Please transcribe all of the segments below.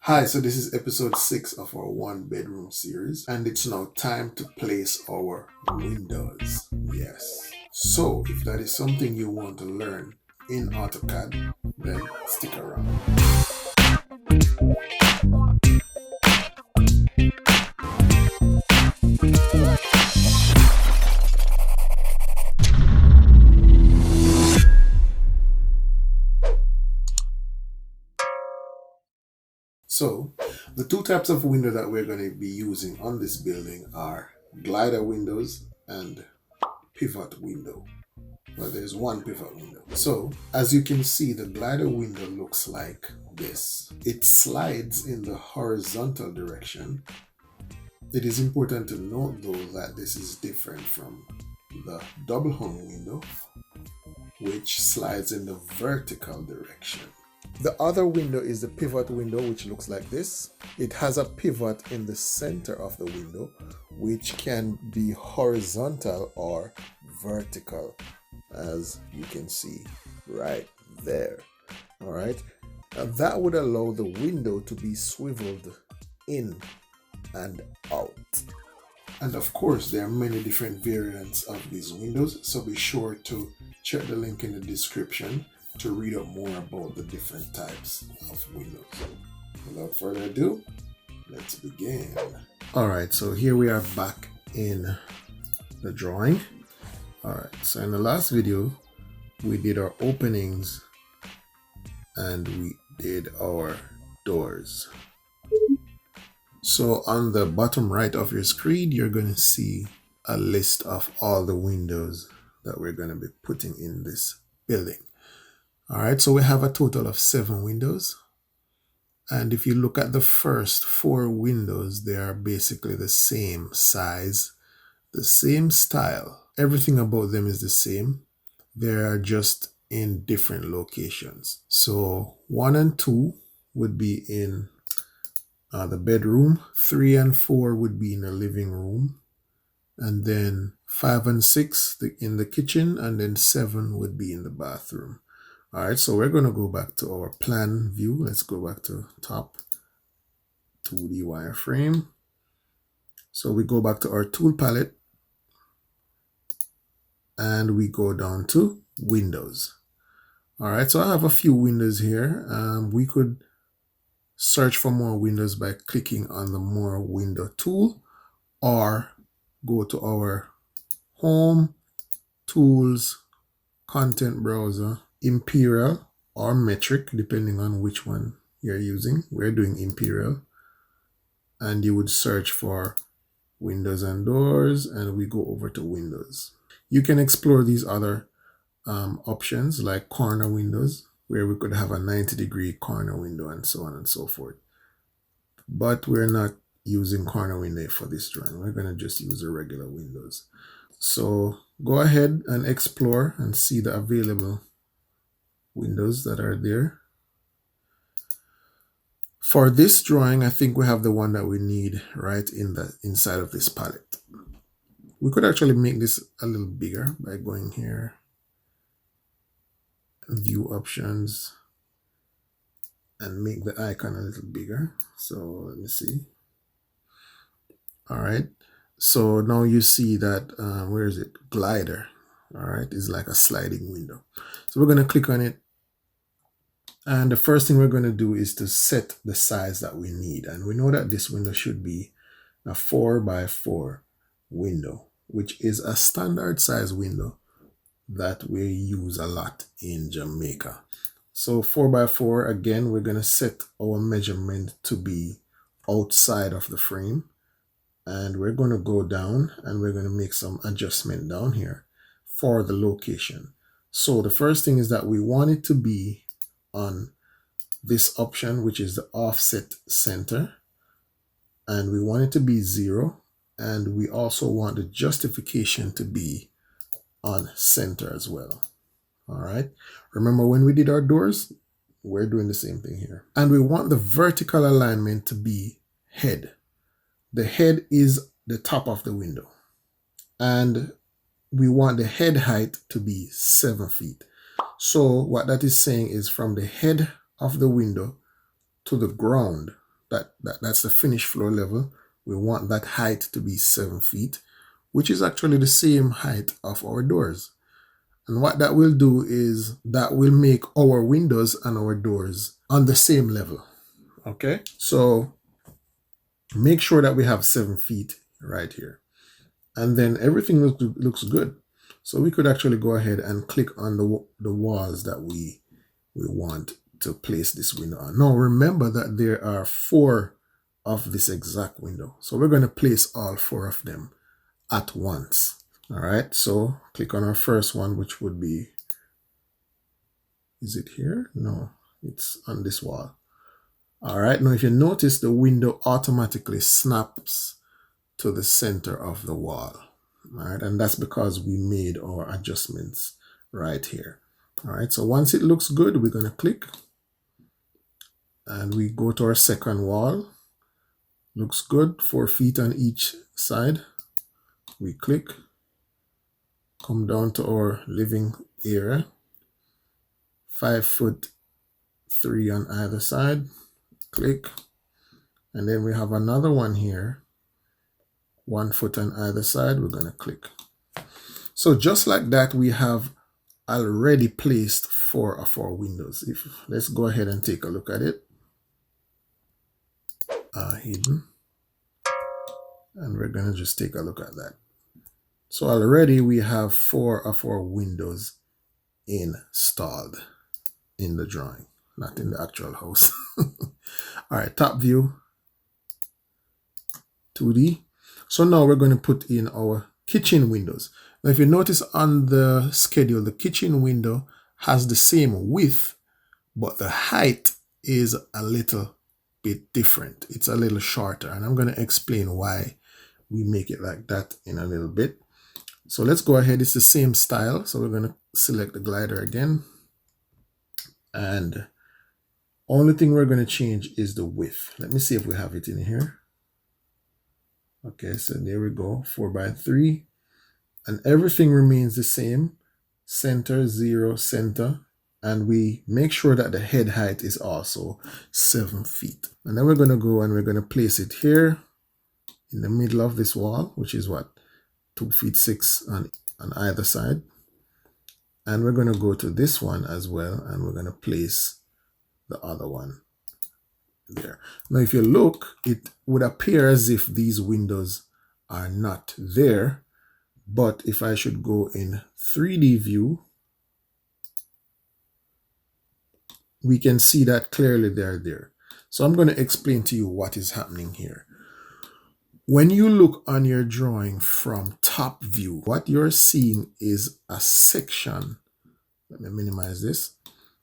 Hi, so this is episode 6 of our one bedroom series, and it's now time to place our windows. Yes. So, if that is something you want to learn in AutoCAD, then stick around. So, the two types of window that we're going to be using on this building are glider windows and pivot window. Well, there's one pivot window. So, as you can see, the glider window looks like this. It slides in the horizontal direction. It is important to note though that this is different from the double hung window, which slides in the vertical direction. The other window is the pivot window, which looks like this. It has a pivot in the center of the window, which can be horizontal or vertical, as you can see right there. All right. Now that would allow the window to be swiveled in and out. And of course, there are many different variants of these windows, so be sure to check the link in the description to read up more about the different types of windows. Without further ado, let's begin. All right, so here we are back in the drawing. All right, so in the last video, we did our openings and we did our doors. So on the bottom right of your screen, you're going to see a list of all the windows that we're going to be putting in this building. All right, so we have a total of 7 windows. And if you look at the first 4 windows, they are basically the same size, the same style. Everything about them is the same. They are just in different locations. So 1 and 2 would be in the bedroom. 3 and 4 would be in the living room. And then 5 and 6 in the kitchen. And then 7 would be in the bathroom. All right, so we're going to go back to our plan view. Let's go back to top 2D wireframe. So we go back to our tool palette and we go down to windows. All right, so I have a few windows here. We could search for more windows by clicking on the more window tool, or go to our home, tools, content browser, imperial or metric, depending on which one you're using. We're doing imperial, and you would search for windows and doors, and we go over to windows. You can explore these other options like corner windows, where we could have a 90-degree corner window and so on and so forth. But we're not using corner window for this drawing. We're going to just use the regular windows. So go ahead and explore and see the available windows that are there. For this drawing, I think we have the one that we need right in the inside of this palette. We could actually make this a little bigger by going here, view options, and make the icon a little bigger. So let me see. All right. So now you see that, where is it? Glider. All right. It's like a sliding window. So we're going to click on it. And the first thing we're going to do is to set the size that we need. And we know that this window should be a 4x4 window, which is a standard size window that we use a lot in Jamaica. So 4x4, again, we're going to set our measurement to be outside of the frame. And we're going to go down and we're going to make some adjustment down here for the location. So the first thing is that we want it to be on this option, which is the offset center, and we want it to be 0, and we also want the justification to be on center as well. All right, remember when we did our doors, we're doing the same thing here. And we want the vertical alignment to be head. The head is the top of the window, and we want the head height to be 7 feet. So what that is saying is from the head of the window to the ground, that's the finished floor level. We want that height to be 7 feet, which is actually the same height of our doors. And what that will do is that will make our windows and our doors on the same level. Okay, so make sure that we have 7 feet right here. And then everything looks good. So we could actually go ahead and click on the walls that we want to place this window on. Now remember that there are 4 of this exact window. So we're going to place all 4 of them at once. All right, so click on our first one, which would be, is it here? No, it's on this wall. All right, now if you notice, the window automatically snaps to the center of the wall. All right, and that's because we made our adjustments right here. All right, so once it looks good, we're going to click and we go to our second wall. Looks good, 4 feet on each side. We click, come down to our living area, 5'3" on either side. Click, and then we have another one here, 1 foot on either side. We're going to click. So just like that, we have already placed 4 of our windows. Let's go ahead and take a look at it. Hidden, and we're going to just take a look at that. So already we have 4 of our windows installed in the drawing, not in the actual house. All right, top view, 2D. So now we're going to put in our kitchen windows. Now if you notice on the schedule, the kitchen window has the same width, but the height is a little bit different. It's a little shorter, and I'm going to explain why we make it like that in a little bit. So let's go ahead. It's the same style. So we're going to select the glider again. And only thing we're going to change is the width. Let me see if we have it in here. Okay, so there we go, 4x3. And everything remains the same. Center, 0, center. And we make sure that the head height is also 7 feet. And then we're going to go and we're going to place it here in the middle of this wall, which is what? 2'6" on either side. And we're going to go to this one as well, and we're going to place the other one there. Now if you look, it would appear as if these windows are not there, but if I should go in 3D view, we can see that clearly they're there. So I'm going to explain to you what is happening here. When you look on your drawing from top view, what you're seeing is a section. Let me minimize this.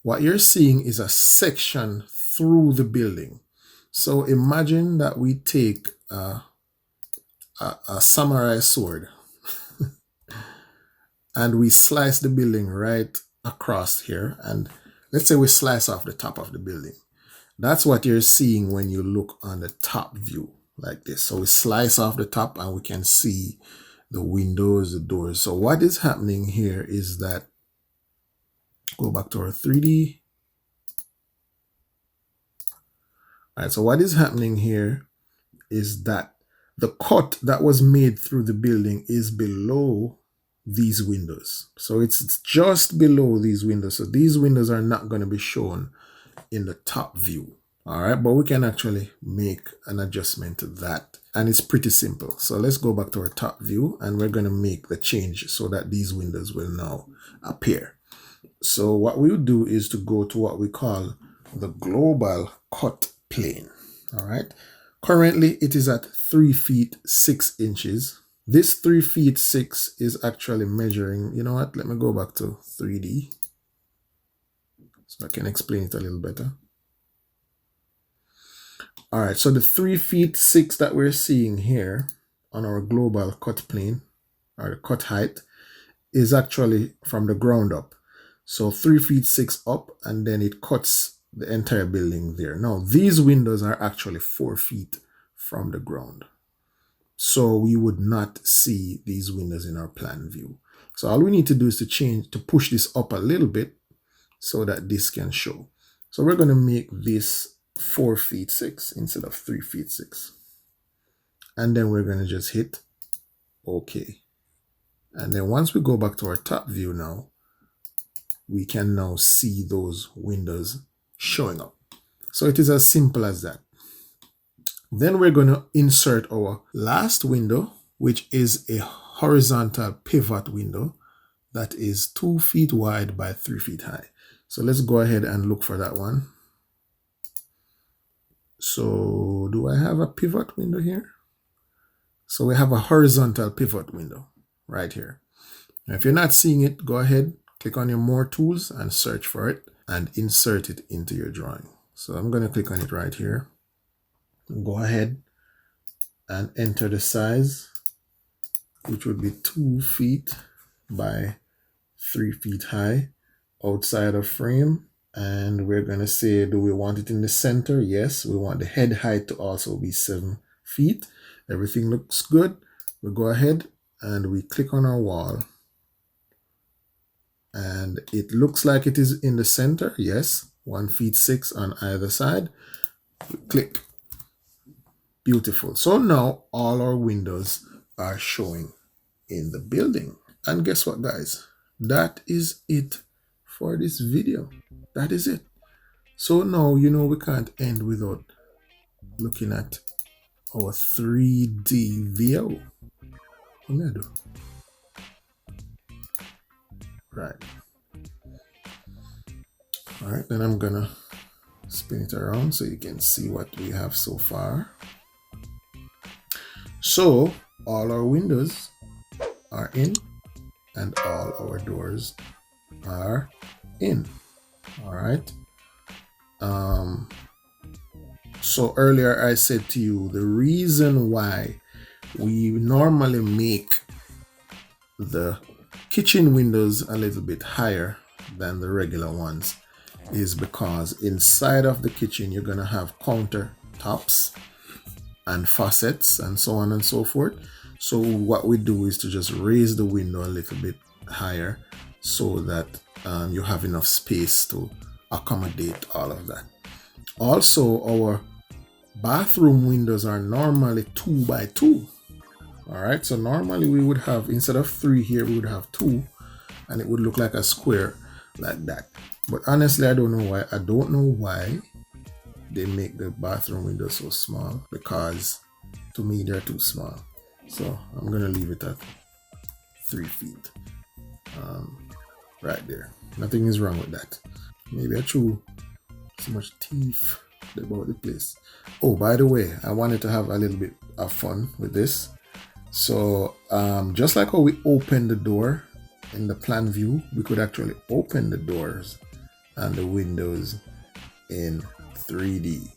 What you're seeing is a section through the building. So imagine that we take a samurai sword and we slice the building right across here. And let's say we slice off the top of the building. That's what you're seeing when you look on the top view like this. So we slice off the top and we can see the windows, the doors. So what is happening here is that, go back to our 3D. All right, so what is happening here is that the cut that was made through the building is below these windows. So it's just below these windows. So these windows are not going to be shown in the top view. All right, but we can actually make an adjustment to that. And it's pretty simple. So let's go back to our top view and we're going to make the change so that these windows will now appear. So what we'll do is to go to what we call the global cut plane. All right. Currently it is at 3 feet 6 inches. This 3 feet 6 is actually measuring, you know what? Let me go back to 3D so I can explain it a little better. All right, so the 3 feet 6 that we're seeing here on our global cut plane, or the cut height, is actually from the ground up. So 3 feet 6 up, and then it cuts the entire building there. Now, these windows are actually 4 feet from the ground. So we would not see these windows in our plan view. So all we need to do is to push this up a little bit so that this can show. So we're going to make this 4 feet 6 instead of 3 feet 6. And then we're going to just hit OK. And then once we go back to our top view now, we can now see those windows showing up. So it is as simple as that. Then we're going to insert our last window, which is a horizontal pivot window that is 2 feet wide by 3 feet high. So let's go ahead and look for that one. So do I have a pivot window here? So we have a horizontal pivot window right here. Now, if you're not seeing it, go ahead, click on your more tools and search for it and insert it into your drawing. So I'm going to click on it right here. Go ahead and enter the size, which would be 2 feet by 3 feet high outside of frame. And we're going to say, do we want it in the center? Yes, we want the head height to also be 7 feet. Everything looks good. We go ahead and we click on our wall. And it looks like it is in the center. Yes, 1 feet 6 on either side. We click. Beautiful. So now all our windows are showing in the building. And guess what, guys? That is it for this video. That is it. So now, you know, we can't end without looking at our 3D view. What am I do? Right. All right, then I'm gonna spin it around so you can see what we have so far. So all our windows are in and all our doors are in. All right. So earlier I said to you, the reason why we normally make the kitchen windows a little bit higher than the regular ones is because inside of the kitchen you're going to have countertops and faucets and so on and so forth. So what we do is to just raise the window a little bit higher so that you have enough space to accommodate all of that. Also, our bathroom windows are normally 2 by 2. All right, so normally we would have, instead of 3 here, we would have 2, and it would look like a square like that. But honestly, I don't know why. I don't know why they make the bathroom windows so small, because to me they're too small. So I'm gonna leave it at 3 feet. Right there. Nothing is wrong with that. Maybe I threw so much teeth about the place. Oh, by the way, I wanted to have a little bit of fun with this. So just like how we open the door in the plan view, we could actually open the doors and the windows in 3D,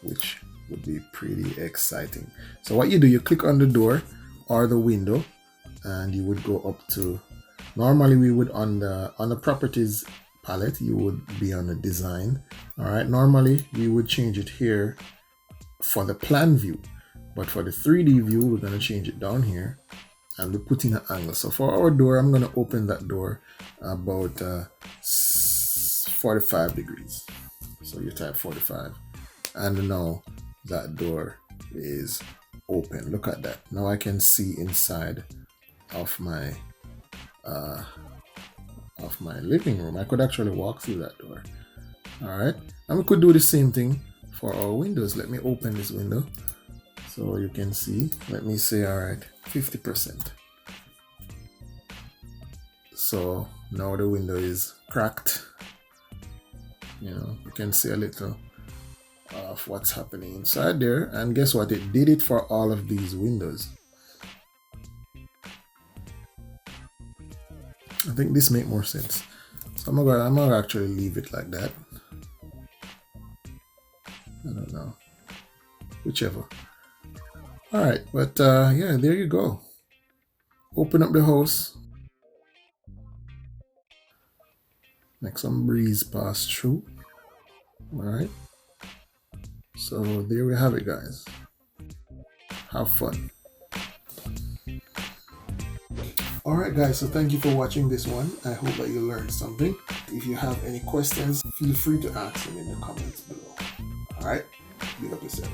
which would be pretty exciting. So what you do, you click on the door or the window and you would go up to, normally we would on the properties palette, you would be on the design. All right, normally we would change it here for the plan view, but for the 3D view we're going to change it down here and we put in an angle. So for our door, I'm going to open that door about 45 degrees. So you type 45 and now that door is open. Look at that. Now I can see inside of my living room. I could actually walk through that door. All right, and we could do the same thing for our windows. Let me open this window so you can see. Let me say, all right, 50%. So now the window is cracked. You know, you can see a little of what's happening inside there, and guess what? It did it for all of these windows. I think this makes more sense. So I'm gonna actually leave it like that. I don't know, whichever. All right, but yeah, there you go. Open up the house, make some breeze pass through. All right, so there we have it, guys. Have fun. Alright guys, so thank you for watching this one. I hope that you learned something. If you have any questions, feel free to ask them in the comments below. Alright? Big up yourself.